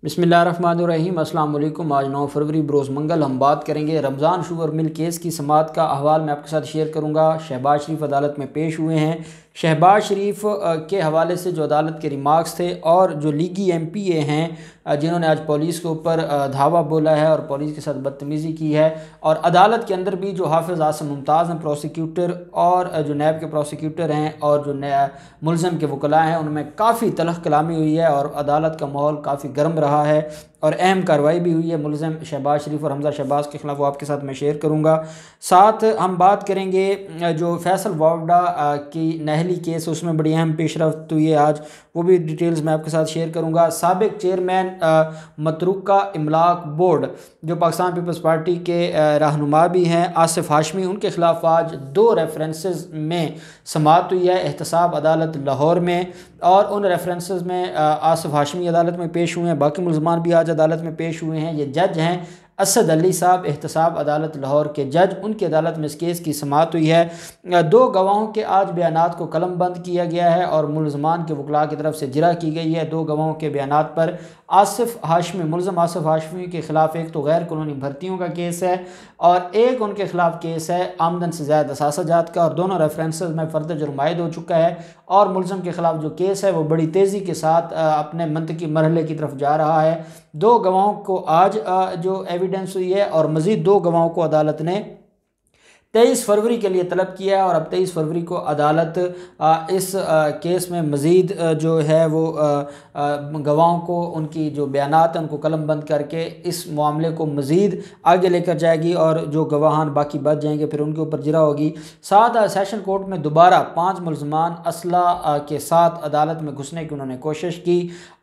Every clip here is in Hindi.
बिस्मिल्लाहिर्रहमानिर्रहीम। अस्सलाम वालेकुम। आज 9 फरवरी बरोज़ मंगल हम बात करेंगे रमज़ान शुगर मिल केस की समाअत का अहवाल मैं आपके साथ शेयर करूंगा। शहबाज शरीफ अदालत में पेश हुए हैं। शहबाज शरीफ के हवाले से जो अदालत के रिमार्क्स थे और जो लीगी MPA हैं जिन्होंने आज पुलिस के ऊपर धावा बोला है और पुलिस के साथ बदतमीज़ी की है, और अदालत के अंदर भी जो हाफिज़ आसिम मुमताज़ हैं प्रोसिक्यूटर और जो नैब के प्रोसिक्यूटर हैं और जो मुलज़म के वकला हैं उनमें काफ़ी तलख़ कलामी हुई है और अदालत का माहौल काफ़ी गर्म रहा है और अहम कार्रवाई भी हुई है मुलज़म शहबाज शरीफ और हमज़ा शहबाज के ख़िलाफ़, वो आपके साथ मैं शेयर करूँगा। साथ हम बात करेंगे जो फैसल वावड़ा की नहली केस उसमें बड़ी अहम पेशरफ्त हुई है आज, वो भी डिटेल्स मैं आपके साथ शेयर करूँगा। साबिक चेयरमैन मतरूका इमलाक बोर्ड जो पाकिस्तान पीपल्स पार्टी के रहनुमा भी हैं आसिफ हाशमी, उनके ख़िलाफ़ आज 2 रेफरेंसेस में समाअत हुई है एहतसाब अदालत लाहौर में, और उन रेफरेंसेस में आसिफ हाशमी अदालत में पेश हुए हैं, बाकी मुल्ज़मान भी आज अदालत में पेश हुए हैं। ये जज हैं असद अली साहब, एहतसाब अदालत लाहौर के जज, उनकी अदालत में इस केस की समाअत हुई है। 2 गवाहों के आज बयानात को कलम बंद किया गया है और मुल्ज़मान के वकला की तरफ से जिरा की गई है। 2 गवाहों के बयानात पर आसिफ हाशमी, मुल्ज़म आसिफ हाशमी के ख़िलाफ़ एक तो गैर कानूनी भर्तियों का केस है और एक उनके ख़िलाफ़ केस है आमदन से ज़्यादा असासाजात का, और दोनों रेफरेंसेस में फ़र्द जुर्म आयद हो चुका है और मुल्ज़म के ख़िलाफ़ जो केस है वो बड़ी तेज़ी के साथ अपने मंतकी मरहले की तरफ जा रहा है। 2 गवाहों को आज जो एविडेंस हुई है और मज़ीद 2 गवाहों को अदालत ने 23 फरवरी के लिए तलब किया है और अब 23 फरवरी को अदालत इस केस में मज़ीद जो है वो गवाहों को उनकी जो बयानात हैं उनको कलम बंद करके इस मामले को मज़ीद आगे लेकर जाएगी और जो गवाहान बाकी बच जाएंगे फिर उनके ऊपर जिरा होगी। साथ सेशन कोर्ट में दोबारा 5 मुल्ज़मान असला के साथ अदालत में घुसने की उन्होंने कोशिश की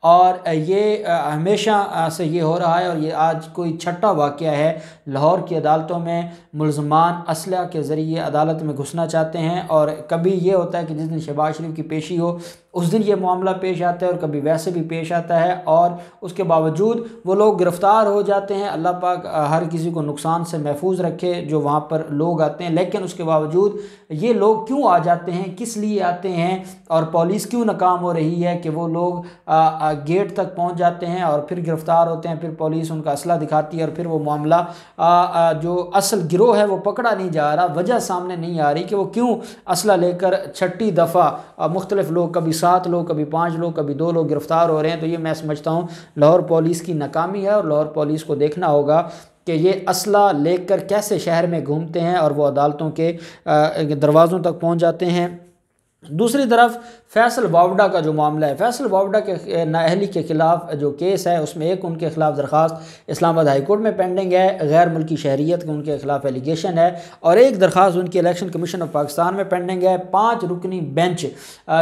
और ये हमेशा से ये हो रहा है और ये आज कोई छठा वाक़या है। लाहौर की अदालतों में मुल्ज़मान असला के ज़रिए अदालत में घुसना चाहते हैं और कभी ये होता है कि जिस दिन शहबाज शरीफ की पेशी हो उस दिन ये मामला पेश आता है और कभी वैसे भी पेश आता है और उसके बावजूद वो लोग गिरफ़्तार हो जाते हैं। अल्लाह पाक हर किसी को नुकसान से महफूज रखे जो वहाँ पर लोग आते हैं, लेकिन उसके बावजूद ये लोग क्यों आ जाते हैं, किस लिए आते हैं और पुलिस क्यों नाकाम हो रही है कि वो लोग गेट तक पहुँच जाते हैं और फिर गिरफ़्तार होते हैं, फिर पुलिस उनका असला दिखाती है और फिर वो मामला जो असल गिरोह है वो पकड़ा नहीं जा रहा। वजह सामने नहीं आ रही कि वो क्यों असला लेकर छठी दफ़ा मुख्तलिफ लोग, कभी 7 लोग, कभी 5 लोग, कभी 2 लोग गिरफ़्तार हो रहे हैं। तो ये मैं समझता हूँ लाहौर पुलिस की नाकामी है और लाहौर पुलिस को देखना होगा कि ये असला लेकर कैसे शहर में घूमते हैं और वो अदालतों के दरवाज़ों तक पहुँच जाते हैं। दूसरी तरफ फैसल वावड़ा का जो मामला है, फैसल वावड़ा के नाअहली के ख़िलाफ़ जो केस है उसमें एक उनके ख़िलाफ़ दरख्वास्त इस्लामाबाद हाई कोर्ट में पेंडिंग है, गैर मुल्की शहरियत का उनके ख़िलाफ़ एलिगेशन है, और एक दरख्वास्त उनकी इलेक्शन कमीशन ऑफ पाकिस्तान में पेंडिंग है। 5 रुकनी बेंच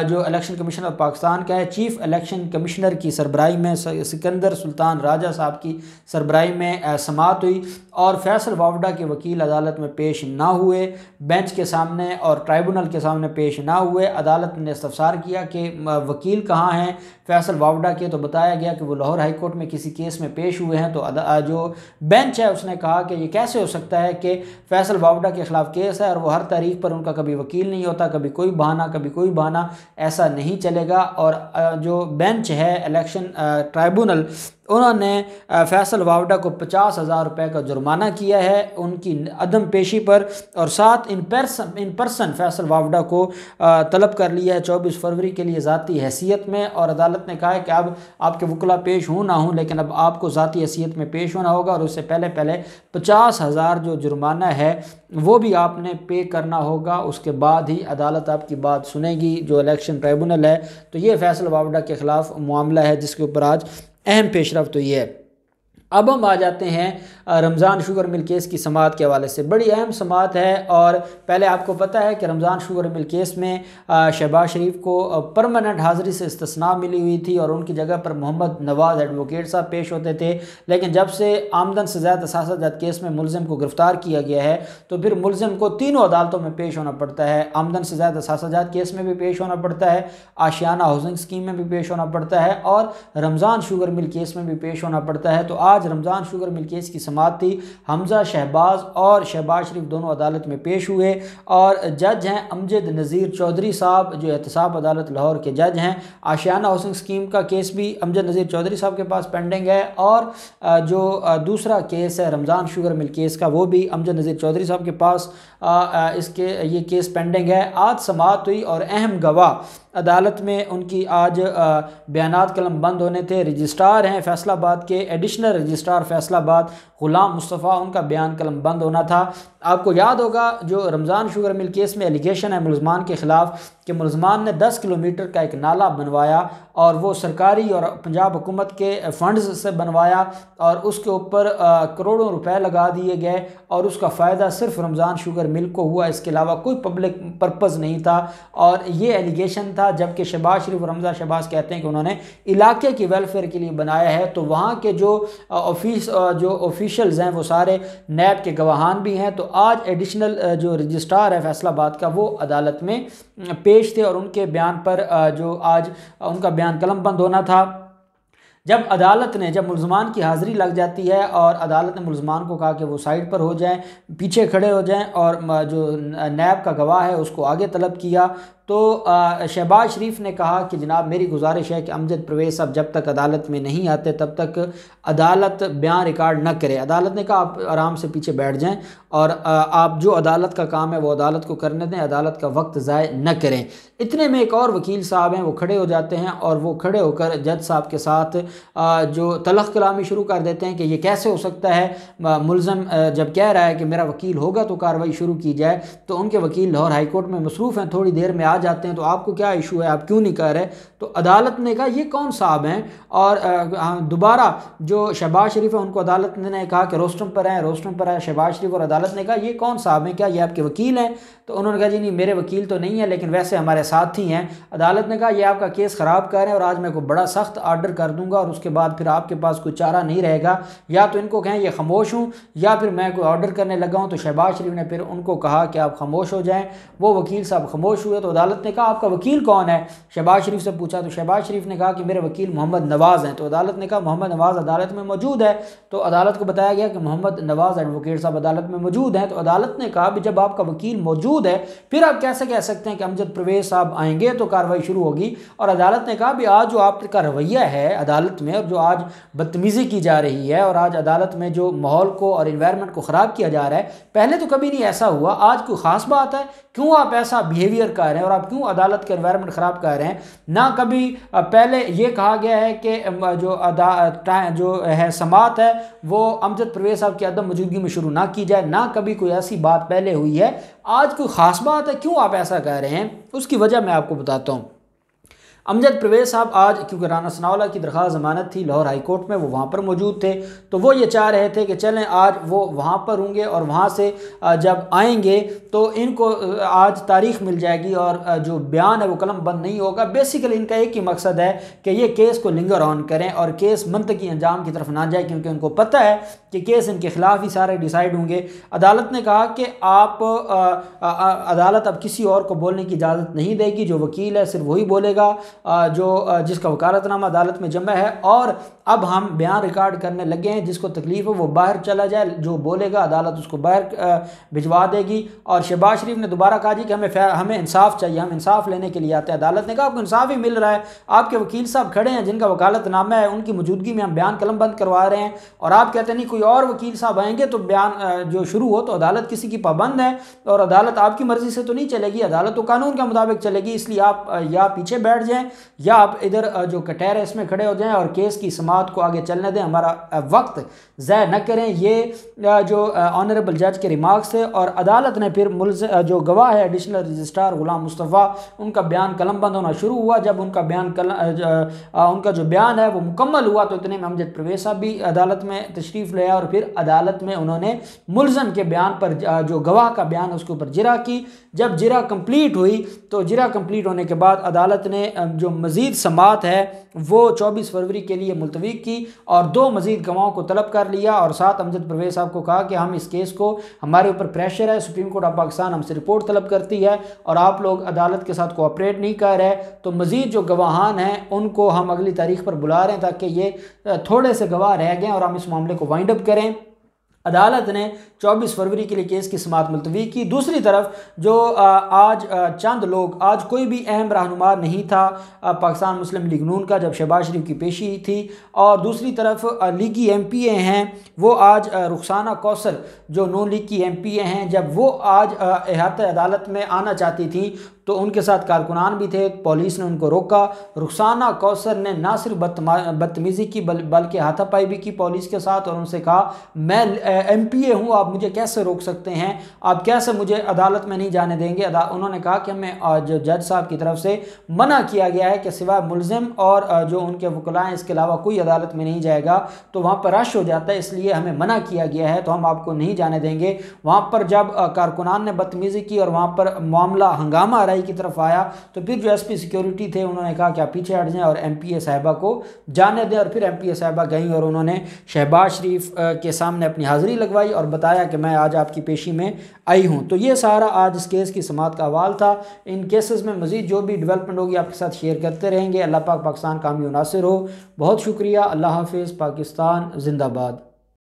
जो इलेक्शन कमीशन ऑफ पाकिस्तान का है, चीफ़ इलेक्शन कमिश्नर की सरबराही में सिकंदर सुल्तान राजा साहब की सरबराही में समाअत हुई और फैसल वावड़ा के वकील अदालत में पेश ना हुए, बेंच के सामने और ट्राइब्यूनल के सामने पेश ना हुए। अदालत ने इस्तफसार किया कि वकील कहाँ हैं फैसल वावड़ा के, तो बताया गया कि वो लाहौर हाई कोर्ट में किसी केस में पेश हुए हैं। तो जो बेंच है उसने कहा कि ये कैसे हो सकता है कि फैसल वावड़ा के ख़िलाफ़ केस है और वो हर तारीख पर उनका कभी वकील नहीं होता, कभी कोई बहाना कभी कोई बहाना, ऐसा नहीं चलेगा। और जो बेंच है इलेक्शन ट्राइब्यूनल, उन्होंने फैसल वावड़ा को 50,000 रुपये का जुर्माना किया है उनकी अदम पेशी पर, और साथ इन पर्सन फैसल वावड़ा को तलब कर लिया है 24 फरवरी के लिए ज़ाती हैसियत में, और अदालत ने कहा है कि अब आपके वकला पेश हो ना हो लेकिन अब आपको ज़ाती हैसियत में पेश होना होगा और उससे पहले 50,000 जो जुर्माना है वो भी आपने पे करना होगा। उसके बाद ही अदालत आपकी बात सुनेगी जो इलेक्शन ट्राइब्यूनल है। तो ये फैसल वावड़ा के ख़िलाफ़ मामला है जिसके ऊपर आज अहम पेशरफ्त हुई है। अब हम आ जाते हैं रमज़ान शुगर मिल केस की समाअत के हवाले से। बड़ी अहम समाअत है और पहले आपको पता है कि रमज़ान शुगर मिल केस में शहबाज शरीफ को परमानेंट हाज़िरी से इस्तिस्ना मिली हुई थी और उनकी जगह पर मोहम्मद नवाज़ एडवोकेट साहब पेश होते थे, लेकिन जब से आमदन से ज़्यादा असासाजात केस में मुलज़िम को गिरफ़्तार किया गया है तो फिर मुलज़िम को तीनों अदालतों में पेश होना पड़ता है। आमदन से ज़्यादा असासाजात केस में भी पेश होना पड़ता है, आशियाना हाउसिंग स्कीम में भी पेश होना पड़ता है और रमज़ान शुगर मिल केस में भी पेश होना पड़ता है। तो आज आज रमज़ान शुगर मिल केस की समाअत थी। हमज़ा शहबाज और शहबाज शरीफ दोनों अदालत में पेश हुए और जज हैं अमजद नज़ीर चौधरी साहब जो एहतसाब अदालत लाहौर के जज हैं। आशियाना हाउसिंग स्कीम का केस भी अमजद नज़ीर चौधरी साहब के पास पेंडिंग है और जो दूसरा केस है रमज़ान शुगर मिल केस का वो भी अमजद नज़ीर चौधरी साहब के पास इसके ये केस पेंडिंग है। आज समाअत हुई और अहम गवाह अदालत में उनकी आज बयानात कलम बंद होने थे। रजिस्ट्रार हैं फैसलाबाद के, एडिशनल रजिस्ट्रार फैसलाबाद ग़ुलाम मुस्तफ़ा, उनका बयान कलम बंद होना था। आपको याद होगा जो रमज़ान शुगर मिल केस में एलिगेशन है मुलज़मान के ख़िलाफ़ कि मुलज़मान ने 10 किलोमीटर का एक नाला बनवाया और वो सरकारी और पंजाब हुकूमत के फ़ंड्स से बनवाया और उसके ऊपर करोड़ों रुपए लगा दिए गए और उसका फ़ायदा सिर्फ रमज़ान शुगर मिल को हुआ, इसके अलावा कोई पब्लिक पर्पज़ नहीं था और ये एलिगेशन था। जबकि शहबाज शरीफ और हमज़ा शहबाज कहते हैं कि उन्होंने इलाके की वेलफेयर के लिए बनाया है। तो वहाँ के जो ऑफिशियल्स हैं वो सारे नैब के गवाहान भी हैं। तो आज एडिशनल जो रजिस्ट्रार है फैसलाबाद का वो अदालत में पेश थे और उनके बयान पर जो आज उनका बयान कलम बंद होना था। जब मुलज़मान की हाज़िरी लग जाती है और अदालत ने मुलज़मान को कहा कि वो साइड पर हो जाएं, पीछे खड़े हो जाएं और जो नैब का गवाह है उसको आगे तलब किया तो शहबाज शरीफ ने कहा कि जनाब मेरी गुजारिश है कि अमजद परवेज़ साहब जब तक अदालत में नहीं आते तब तक अदालत बयान रिकॉर्ड न करे। अदालत ने कहा आप आराम से पीछे बैठ जाएं और आप जो अदालत का काम है वो अदालत को करने दें, अदालत का वक्त ज़ाय न करें। इतने में एक और वकील साहब हैं वो खड़े हो जाते हैं और वो खड़े होकर जज साहब के साथ जो तलख कलामी शुरू कर देते हैं कि ये कैसे हो सकता है, मुलज़म जब कह रहा है कि मेरा वकील होगा तो कार्रवाई शुरू की जाए। तो उनके वकील लाहौर हाई कोर्ट में मसरूफ़ हैं, थोड़ी देर में आ जाते हैं तो आपको क्या इशू है, आप क्यों नहीं कर रहे। तो अदालत ने कहा ये कौन साहब हैं और दोबारा जो शहबाज शरीफ है उनको अदालत ने कहा कि रोस्टम पर है शहबाज शरीफ और अदालत ने कहा ये कौन साहब हैं, क्या ये आपके वकील हैं। तो उन्होंने कहा जी नहीं मेरे वकील तो नहीं है लेकिन वैसे हमारे साथी हैं। अदालत ने कहा ये आपका केस ख़राब कर रहे हैं और आज मैं को बड़ा सख्त आर्डर कर दूंगा और उसके बाद फिर आपके पास कोई चारा नहीं रहेगा, या तो इनको कहें ये खामोश हूँ या फिर मैं कोई ऑर्डर करने लगा हूँ। तो शहबाज शरीफ ने फिर उनको कहा कि आप खामोश हो जाएं। वो वकील साहब खामोश हुए। तो अदालत ने कहा आपका वकील कौन है, शहबाज शरीफ से पूछा। तो शहबाज शरीफ ने कहा कि मेरे वकील मोहम्मद नवाज़ हैं। तो अदालत ने कहा मोहम्मद नवाज़ अदालत में मौजूद है। तो अदालत को बताया गया कि मोहम्मद नवाज़ एडवोकेट साहब अदालत में मौजूद हैं। तो अदालत ने कहा भी जब आपका वकील मौजूद है फिर आप कैसे कह सकते हैं कि अमजद परवेज़ साहब आएंगे तो कार्रवाई शुरू होगी। और अदालत ने कहा भी आज जो आपका रवैया है अदालत में और जो आज बदतमीज़ी की जा रही है और आज अदालत में जो माहौल को और इन्वायरमेंट को ख़राब किया जा रहा है, पहले तो कभी नहीं ऐसा हुआ, आज कोई ख़ास बात है, क्यों आप ऐसा बिहेवियर कर रहे हैं और आप क्यों अदालत का एनवायरनमेंट ख़राब कर रहे हैं। ना कभी पहले ये कहा गया है कि जो है समाअत है वो अमजद परवेज़ साहब की अदम मौजूदगी में शुरू ना की जाए, ना कभी कोई ऐसी बात पहले हुई है। आज कोई ख़ास बात है, क्यों आप ऐसा कह रहे हैं, उसकी वजह मैं आपको बताता हूँ। अमजद परवेज़ साहब आज क्योंकि राना सनाउल्लाह की दरख्वास्त ज़मानत थी लाहौर हाई कोर्ट में, वो वहाँ पर मौजूद थे, तो वो ये चाह रहे थे कि चलें आज वो वहाँ पर होंगे और वहाँ से जब आएंगे तो इनको आज तारीख़ मिल जाएगी और जो बयान है वो कलम बंद नहीं होगा। बेसिकली इनका एक ही मकसद है कि ये केस को लिंगर ऑन करें और केस मंतकी अंजाम की तरफ ना जाए, क्योंकि उनको पता है कि केस इनके खिलाफ ही सारे डिसाइड होंगे। अदालत ने कहा कि आप अदालत अब किसी और को बोलने की इजाज़त नहीं देगी, जो वकील है सिर्फ वही बोलेगा जो जिसका वकालतनामा अदालत में जमा है, और अब हम बयान रिकॉर्ड करने लगे हैं, जिसको तकलीफ है वो बाहर चला जाए, जो बोलेगा अदालत उसको बाहर भिजवा देगी। और शहबाज शरीफ ने दोबारा कहा जी कि हमें इंसाफ चाहिए, हम इंसाफ लेने के लिए आते हैं। अदालत ने कहा आपको इंसाफ ही मिल रहा है, आपके वकील साहब खड़े हैं जिनका वकालतनामा है, उनकी मौजूदगी में हम बयान कलम बंद करवा रहे हैं और आप कहते नहीं कोई और वकील साहब आएंगे तो बयान जो शुरू हो। तो अदालत किसी की पाबंद है और अदालत आपकी मर्जी से तो नहीं चलेगी, अदालत तो कानून के मुताबिक चलेगी। इसलिए आप या पीछे बैठ जाएं या आप इधर जो कटहर है इसमें खड़े हो जाएं और केस की समाअत को आगे चलने दें, हमारा वक्त ज़ाय न करें। ये जो ऑनरेबल जज के रिमार्क्स थे। और अदालत ने फिर जो गवाह है एडिशनल रजिस्ट्रार ग़ुलाम मुस्तफ़ा, उनका बयान कलम बंद होना शुरू हुआ। जब उनका उनका जो बयान है वो मुकम्मल हुआ तो इतने में अमजद परवेज़ साहब भी अदालत में तशरीफ़ ले आए और फिर अदालत में उन्होंने मुलज़म के बयान पर जो गवाह का बयान है उसके ऊपर जिरा की। जब जिरा कंप्लीट हुई तो जिरा कंप्लीट होने के बाद अदालत ने जो मज़ीद समाअत है वो 24 फरवरी के लिए मुलतवी मुलतवी की और 2 मजीद गवाहों को तलब कर लिया और साथ अमजद परवेज़ साहब को कहा कि हम इस केस को, हमारे ऊपर प्रेशर है, सुप्रीम कोर्ट ऑफ पाकिस्तान हमसे रिपोर्ट तलब करती है और आप लोग अदालत के साथ कोऑपरेट नहीं कर रहे, तो मजीद जो गवाहान हैं उनको हम अगली तारीख पर बुला रहे हैं ताकि ये थोड़े से गवाह रह गए और हम इस मामले को वाइंड अप करें। अदालत ने 24 फरवरी के लिए केस की समाअत मुलतवी की। दूसरी तरफ जो आज चंद लोग, आज कोई भी अहम रहनुमा नहीं था पाकिस्तान मुस्लिम लीग नून का जब शहबाज शरीफ की पेशी थी, और दूसरी तरफ लीगी MPA हैं वो आज रुखसाना कौसर जो नून लीग की MPA हैं, जब वो आज इहाते अदालत में आना चाहती थी तो उनके साथ कारकुनान भी थे, पुलिस ने उनको रोका। रुखसाना कौसर ने ना सिर्फ बदतमीज़ी की बल्कि हाथापाई भी की पुलिस के साथ और उनसे कहा मैं MPA हूँ, आप मुझे कैसे रोक सकते हैं, आप कैसे मुझे अदालत में नहीं जाने देंगे। उन्होंने कहा कि हमें जो जज साहब की तरफ से मना किया गया है कि सिवाय मुलजिम और जो उनके वकला हैं इसके अलावा कोई अदालत में नहीं जाएगा, तो वहाँ पर रश हो जाता है, इसलिए हमें मना किया गया है, तो हम आपको नहीं जाने देंगे। वहाँ पर जब कारकुनान ने बदतमीज़ी की और वहाँ पर मामला हंगामा आरई की तरफ आया तो फिर जो SP सिक्योरिटी थे उन्होंने कहा कि आप पीछे हट जाएं और MPA साहिबा को जाने दें, और फिर MPA साहिबा गई और उन्होंने शहबाज शरीफ के सामने अपनी हाज़िरी लगवाई और बताया कि मैं आज आपकी पेशी में आई हूँ। तो ये सारा आज इस केस की समाअत का अहवाल था। इन केसेस में मज़ीद जो भी डेवलपमेंट होगी आपके साथ शेयर करते रहेंगे। अल्लाह पाक पाकिस्तान कामयाब नासिर हो। बहुत शुक्रिया। अल्लाह हाफिज़। पाकिस्तान जिंदाबाद।